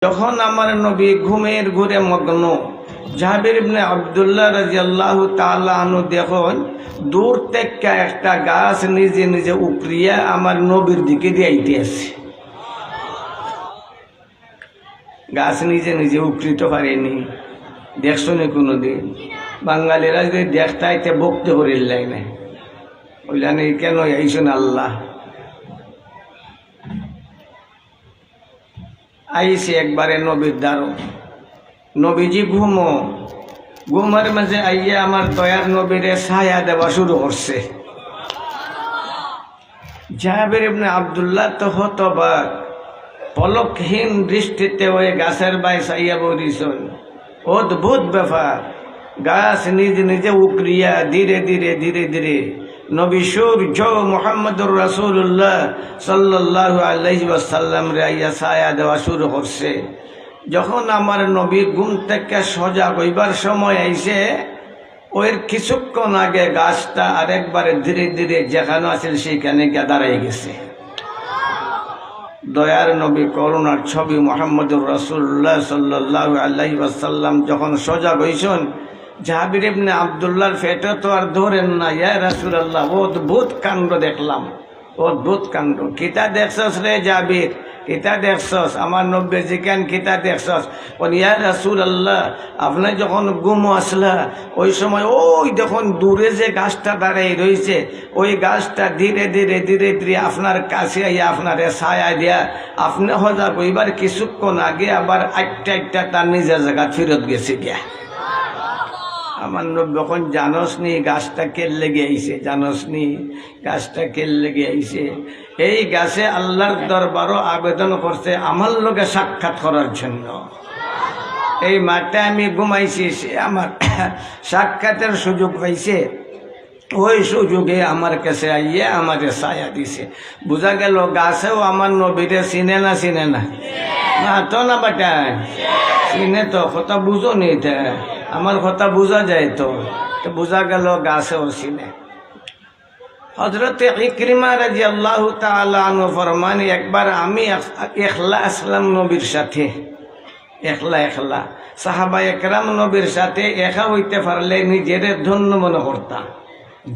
যখন আমার নবী ঘুমের ঘুরে মগ্ন, জাবির ইবনে আব্দুল্লাহ রাদিয়াল্লাহু তাআলা আনহু দেখুন দূর থেকে একটা গাছ নিজে নিজে উপরিয়া আমার নবীর দিকে দিয়ে আইতে আছে। গাছ নিজে নিজে উপরিতে পারেনি, দেখছো নি কোনোদিন? বাঙালিরা যদি দেখতে আইতে ভক্তি করিল না, বললেন কেন আইসুন আল্লাহ আইসে একবারে নবীর দ্বারো। নবীজি ঘুমের মাঝে আইয়া আমার দয়ার নবীরে ছায়া দেওয়া শুরু করছে। জাবির ইবনে আব্দুল্লাহ তো হতবাক, পলকহীন দৃষ্টিতে ওই গাছের বাই চাইয়া বলিছেন। অদ্ভুত ব্যাপার, গাছ নিজে নিজে উকরিয়া ধীরে ধীরে ধীরে ধীরে নবী সূর্য মুহাম্মদুর রাসূলুল্লাহ সাল্লাল্লাহু আলাইহি ওয়াসাল্লাম রে আইয়া ছায়া দেওয়া শুরু করছে। যখন আমার নবী ঘুম থেকে সজাগ হইবার সময় আইছে, ওর কিছুক্ষণ আগে গাছটা আরেকবারে ধীরে ধীরে যেখানে আছিল সেইখানে গিয়ে দাঁড়াই গেছে। দয়ার নবী করুণার ছবি মুহাম্মদুর রাসূলুল্লাহ সাল্লাল্লাহু আলাইহি ওয়াসাল্লাম যখন সজাগ হইছেন, জাবির ইবনে আব্দুল্লাহর পেটে তো আর ধরেন না, ইয়া রাসূলুল্লাহ অদ্ভুত কাণ্ড দেখলাম, অদ্ভুত কাণ্ড। কিতা দেখছস রে জাবির, কিতা দেখছস? আমার নবী জিজ্ঞান কিতা দেখছস? ইয়া রাসূলুল্লাহ আপনি যখন ঘুম আসলা ওই সময় ওই যখন দূরে যে গাছটা দাঁড়াই রয়েছে, ওই গাছটা ধীরে ধীরে ধীরে ধীরে আপনার কাছে আইয়া আপনারে ছায়া দিয়া আপনি সজাগ হইবার কিছুক্ষণ আগে আবার একটা তার নিজের জায়গা ফেরত গেছে গিয়া। আমার নবী যখন জানস নি গাছটা কেল লেগে আইছে, জানস নি গাছটা কেল লেগে আইছে, এই গাছে আল্লাহর দরবারও আবেদন করছে আমার লোকে সাক্ষাৎ করার জন্য। এই মাঠে আমি ঘুমাইছি, সে আমার সাক্ষাতের সুযোগ পাইছে, ওই সুযোগে আমার কাছে আইয়ে আমাকে ছায়া দিছে। বোঝা গেল গাছেও আমার নবীরে চিনে না, চিনে না? না তো না বাটা চিনে তো, কথা বুঝো নি? আমার কথা বোঝা যায় তো, বোঝা গেল গাছেও চিনে। হযরতে ইকরিমা রাদিয়াল্লাহু তাআলা আনহু ফরমান, একবার আমি একলা আসলাম নবীর সাথে, একলা সাহাবায়ে কেরাম নবীর সাথে একা হইতে পারলে নিজের ধন্য মনে করতাম।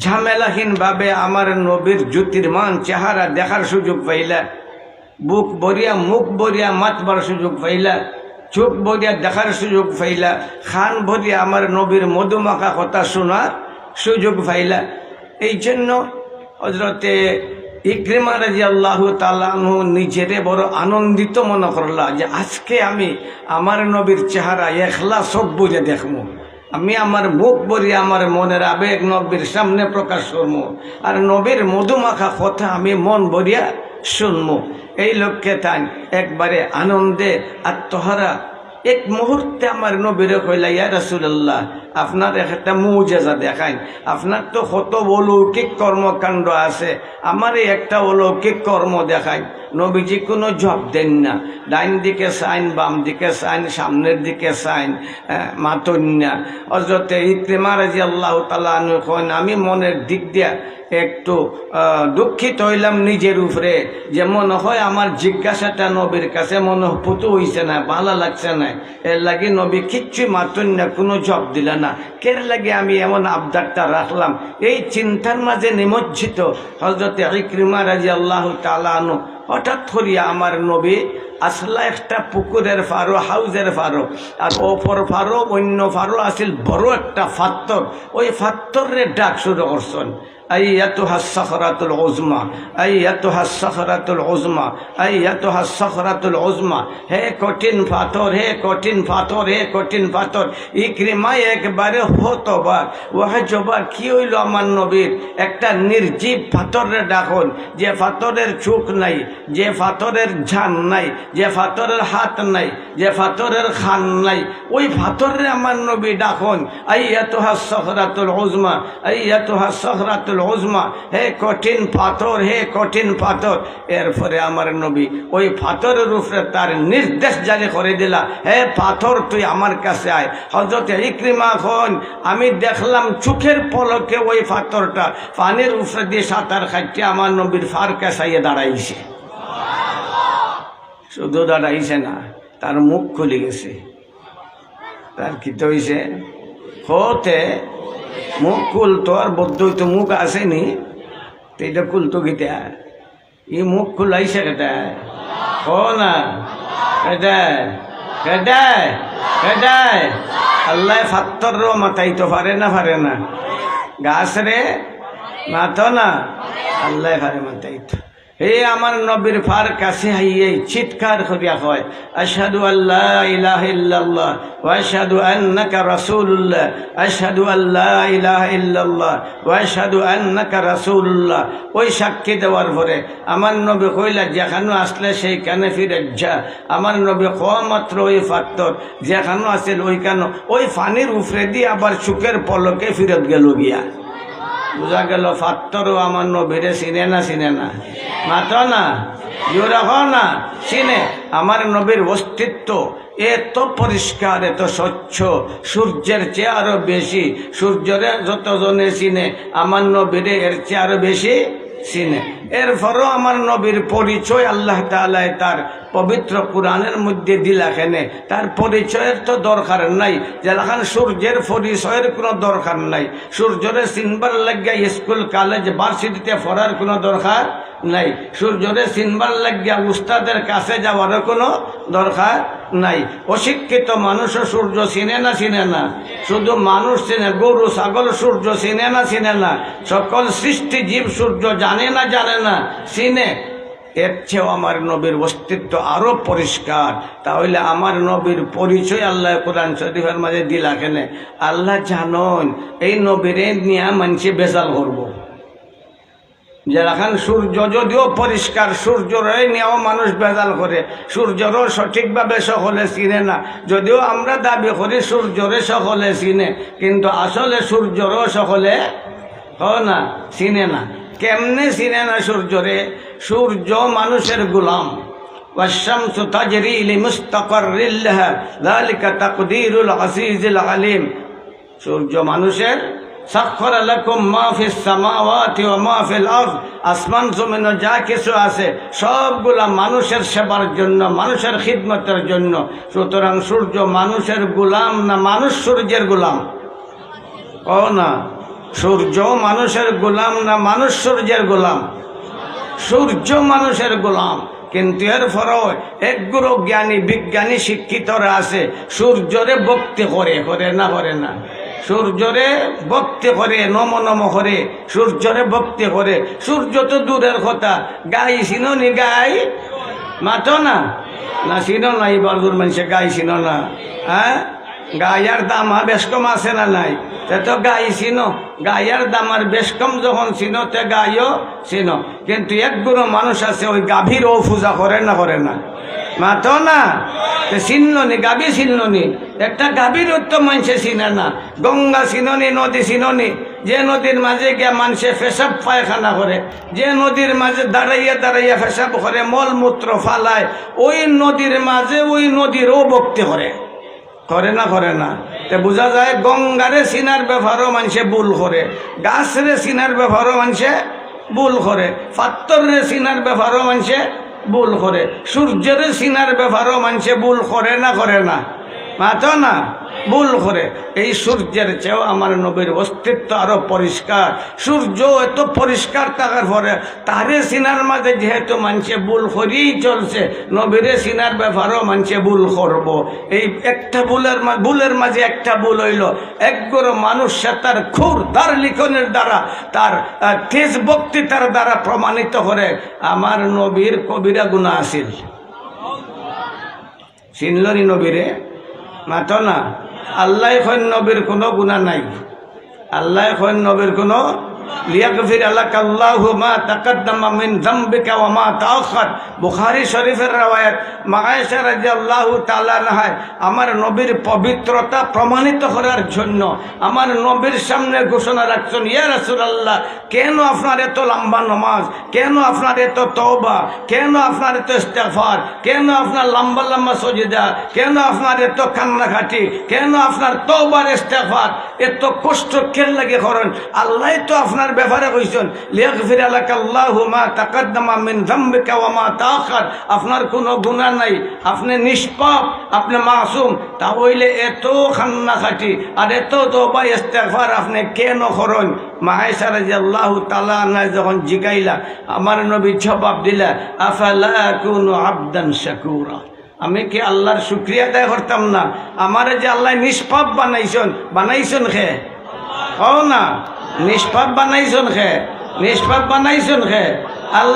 ঝামেলাহীন ভাবে আমার নবীর জ্যোতির্মান চেহারা দেখার সুযোগ পাইলা, বুক বরিয়া মুখ বরিয়া মাতবার সুযোগ পাইলা, চোখ বরিয়া দেখার সুযোগ পাইলা, খান ভরিয়া আমার নবীর মধুমাখা কথা শোনার সুযোগ পাইলা। এই জন্য হযরতে ইকরিমা রাদিয়াল্লাহু তাআলা আনহু নিজেরে বড় আনন্দিত মনে করলা যে আজকে আমি আমার নবীর চেহারা একলা চোখ বুঝে দেখবো, আমি আমার মুখ বরিয়া আমার মনের আবেগ নবীর সামনে প্রকাশ করবো, আর নবীর মধুমাখা কথা আমি মন বরিয়া শুনবো। এই লক্ষ্যে তাই একবারে আনন্দে আত্মহারা এক মুহূর্তে আমার নবীরে কইলা, ইয়া রাসূলুল্লাহ আপনার একটা মুজিজা দেখাই, আপনার তো কত অলৌকিক কর্মকাণ্ড আছে, আমার একটা অলৌকিক কর্ম দেখাই। নবীজি কোনো জবাব দেন না, ডাইন দিকে সাইন, বাম দিকে সাইন, সামনের দিকে সাইন, মাতন না। হযরতে ইকরিমা রাদিয়াল্লাহু তাআলা আনহু কন, আমি মনের দিক দিয়া একটু দুঃখিত হইলাম নিজের উপরে, যে মনে হয় আমার জিজ্ঞাসাটা নবীর কাছে মনে পুতু হইছে না, ভালো লাগছে না, এর লাগে নবী কিচ্ছুই মাতুন না, কোনো জবাব দিলা না, কের লাগে আমি এমন আবদারটা রাখলাম। এই চিন্তার মাঝে নিমজ্জিত হযরতে ইকরিমা রাদিয়াল্লাহু তাআলা আনহু হঠাৎ করিয়া আমার নবী আসলা একটা পুকুরের ফারো, হাউজের ফারো, আর অপর ফারো অন্য ফারো আছিল বড় একটা ফাত্তর, ওই ফাত্তরের ডাক শুরু করছেন, আইয়াতুহা সাখরাতুল উজমা, আইয়াতুহা সাখরাতুল উজমা, আইয়াতুহা সাখরাতুল উজমা। হে কঠিন পাথর, হে কঠিন পাথর, হে কঠিন পাথর। ইকরিমা একবারে হতবাক, ওয়াজবা কি হইল আমার নবীর? একটা নির্জীব পাথরের ডাকন, যে পাথরের চোখ নাই, যে পাথরের ঝান নাই, যে পাথরের হাত নাই, যে পাথরের খান নাই, ওই পাথরের আমার নবী ডাকন, আইয়াতুহা সাখরাতুল উজমা, আইয়াতুহা সাখরাতুল উজমা। হে কঠিন পাথর, হে কঠিন পাথর। এরপরে আমার নবী ওই পাথরের উপরে তার নির্দেশ জারি করে দিলা, হে পাথর তুই আমার কাছে আয়। হযরত ইকরিমা খন, আমি দেখলাম চোখের পলকে ওই পাথরটা পানির উপরে দিয়ে সাঁতার খাইতে আমার নবীর ফার কাছে দাঁড়াইছে। শুধু দাঁড়াইছে না, তার মুখ খুলে গেছে। তার কি তো হয়েছে? হতে মুখ খুলতো, আর বদ্ধ হইতো মুখ আসেনি, তো এটা খুলতো গীতা। ই মুখ খুলাইছে কেটা? হ না, কেটায় কেটায় কেটায়? আল্লাহ ফাত্তর মাথাইতে পারে না? পারে না? গাছ রে মাথো না, আল্লাহ পারে মাথাইতো। হে আমার নবীর ফার কাছে হাইয়ে চিৎকার করিয়া কয়, আশহাদু আল্লা ইলাহা ইল্লাল্লাহ ওয়া আশহাদু আন্নাকা রাসূলুল্লাহ, আশহাদু আল্লা ইলাহা ইল্লাল্লাহ ওয়া আশহাদু আন্নাকা রাসূলুল্লাহ। ওই সাক্ষী দেওয়ার পরে আমার নবী কইলা, যেখানে আসলে সেইখানে ফিরে যা। আমার নবী কওয়া মাত্র ওই ফাত্তর যেখানে আসেন ওইখানে ওই ফানির উপরে দিয়ে আবার চোখের পলকে ফিরত গেল গিয়া। বুঝা গেল ফাত্তরও আমার নবীরে চিনে না? চিনে না? মাতো না, জোরে হ না, চিনে। আমার নবীর অস্তিত্ব এত পরিষ্কার, এত স্বচ্ছ, সূর্যের চেয়ে আরো বেশি। সূর্যরে যতজনে চিনে, আমার নবীরে এর চেয়ে আরো বেশি চিনে। এরপরও আমার নবীর পরিচয় আল্লাহ তাআলা তার পবিত্র কোরআনের মধ্যে দিলাখানে। তার পরিচয়ের তো দরকার নাই, যেখান সূর্যের পরিচয়ের কোনো দরকার নাই। সূর্যরে চিনবার লাগিয়া স্কুল কলেজ ভার্সিটিতে পড়ার কোনো দরকার নাই। সূর্যরে চিনবার লাগিয়া উস্তাদের কাছে যাওয়ারও কোনো দরকার নাই। অশিক্ষিত মানুষও সূর্য চিনে না? চিনে না? শুধু মানুষ চিনে, গরু ছাগল সূর্য চিনে না? চিনে না? সকল সৃষ্টি জীব সূর্য জানে না? জানে না? চিনে। এর চেয়েও আমার নবীর অস্তিত্ব আরো পরিষ্কার। তাহলে আমার নবীর পরিচয় আল্লাহ কোরআন শরীফের মাঝে দিলা কেন? আল্লাহ জানন এই নবীরে নিয়ে মানুষে বেজাল করব। যেখান সূর্য যদিও পরিষ্কার, সূর্যরে নিয়েও মানুষ বেজাল করে। সূর্যরও সঠিকভাবে সকলে চিনে না, যদিও আমরা দাবি করি সূর্যরে সকলে চিনে, কিন্তু আসলে সূর্যরও সকলে না চিনে না। কেমনে চিনে না সূর্যরে? সূর্য মানুষের গোলাম। والشمس تجري لمستقر لها ذلك تقدير العزيز العليم। সূর্য মানুষের সাখখারা লাকুম মা ফিস সামাওয়াতি ওয়া মা ফিল আরদ, আসমান জমিনে যা কিছু আছে সবগুলা মানুষের সেবার জন্য, মানুষের খিদমতের জন্য। সুতরাং সূর্য মানুষের গোলাম না মানুষ সূর্যের গোলাম? ও না, সূর্য মানুষের গোলাম না মানুষ সূর্যের গোলাম? সূর্য মানুষের গোলাম। কিন্তু এর পরও একগুলো জ্ঞানী বিজ্ঞানী শিক্ষিতরা আছে সূর্যরে ভক্তি করে। করে না? করে না? সূর্যরে ভক্তি করে, নম নম করে, সূর্যরে ভক্তি করে। সূর্য তো দূরের কথা, গাই চিনি? গাই মাতো না? না চিনো না? এবার দূর মানুষে গাই চিনো না? হ্যাঁ, গায়ের দাম বেশ কম আছে না নাই? তো গাই চিনো, গায়ের দাম আর বেশ কম যখন চিনো তে গাইও চিনো। কিন্তু একগুলো মানুষ আছে ওই গাভীরও পূজা করে না? করে না? মাতো না? চিনলনি? গাভী চিনলনি? একটা গাভীর তো মানুষে চিনে না। গঙ্গা চিননি? নদী চিননি? যে নদীর মাঝে গিয়া মানুষে পেশাব পায়খানা করে, যে নদীর মাঝে দাঁড়াইয়া দাঁড়াইয়া পেশাব করে, মলমূত্র ফালায়, ওই নদীর মাঝে ওই নদীরও ভক্তি করে। করে না? করে না? তে বোঝা যায় গঙ্গারে চিনার ব্যাপারও মানুষে ভুল করে, গাছরে চিনার ব্যাপারও মানুষে ভুল করে, পাত্তরে চিনার ব্যাপারও মানুষে ভুল করে, সূর্যের চিনার ব্যাপারও মানুষে ভুল করে না? করে না? মাতো না? ভুল করে। এই সূর্যের চেয়েও আমার নবীর অস্তিত্ব আরো পরিষ্কার। সূর্য এত পরিষ্কার থাকার পরে তারে চিনার মাঝে যেহেতু মানুষে ভুল করেই চলছে, নবীরে চিনার ব্যাপারও মানুষে ভুল করব। এই একটা ভুলের মাঝে একটা ভুল হইল, একগুলো মানুষ সে তার খুর তার লিখনের দ্বারা, তার তেজ বক্তৃতার দ্বারা প্রমাণিত করে আমার নবীর কবিরা গুনাহ আছিল। চিনলনি নবীরে? মাতো না? আল্লাহ এখন নবীর কোনো গুনাহ নাই। আল্লাহ এখন নবীর কোনো লিয়াগফির লাকা আল্লাহু মা তাকদ্দামা মিন যামবিকা ওয়া মা তাআখার। বুখারী শরীফের রওয়ায়াত, মা আয়েশা রাদিয়াল্লাহু তাআলা আনহা আমার নবীর পবিত্রতা প্রমাণিত করার জন্য আমার নবীর সামনে ঘোষণা রাখছেন, ইয়া রাসূলুল্লাহ, কেন আপনার এত লম্বা নামাজ, কেন আপনার এত তওবা, কেন আপনার এত ইস্তিগফার, কেন আপনার লম্বা লম্বা সাজদা, কেন আপনার এত কান্নাকাটি, কেন আপনার তওবার ইস্তিগফার, এত কষ্ট কেন লাগে করেন? আল্লাহ তো আপনার ব্যাপারে কইছেন লিয়াগফিরা লাকাল্লাহু মা তাকাদ্দামা মিন যামবিকা ওয়া মা তাআখার, আপনার কোনো গুনাহ নাই, আপনি নিষ্পাপ, আপনি মাসুম, তা হইলে এত খান্না খাটি আর এত তওবা ইস্তেগফার আপনি কেন করেন? মা আয়েশা রাদিয়াল্লাহু তাআলা আনহা যখন জিগাইলা, আমার নবী জবাব দিলা, আফালা আকুনু আবদান শাকুরা, আমি কি আল্লাহর শুকরিয়া আদায় করতাম না? আমারে যে আল্লাহ নিষ্পাপ বানাইছেন খে কও না, নিষ্পাপ বানাইছেন খে, নিষ্পাপ বানাইছেন খে আল্লাহ।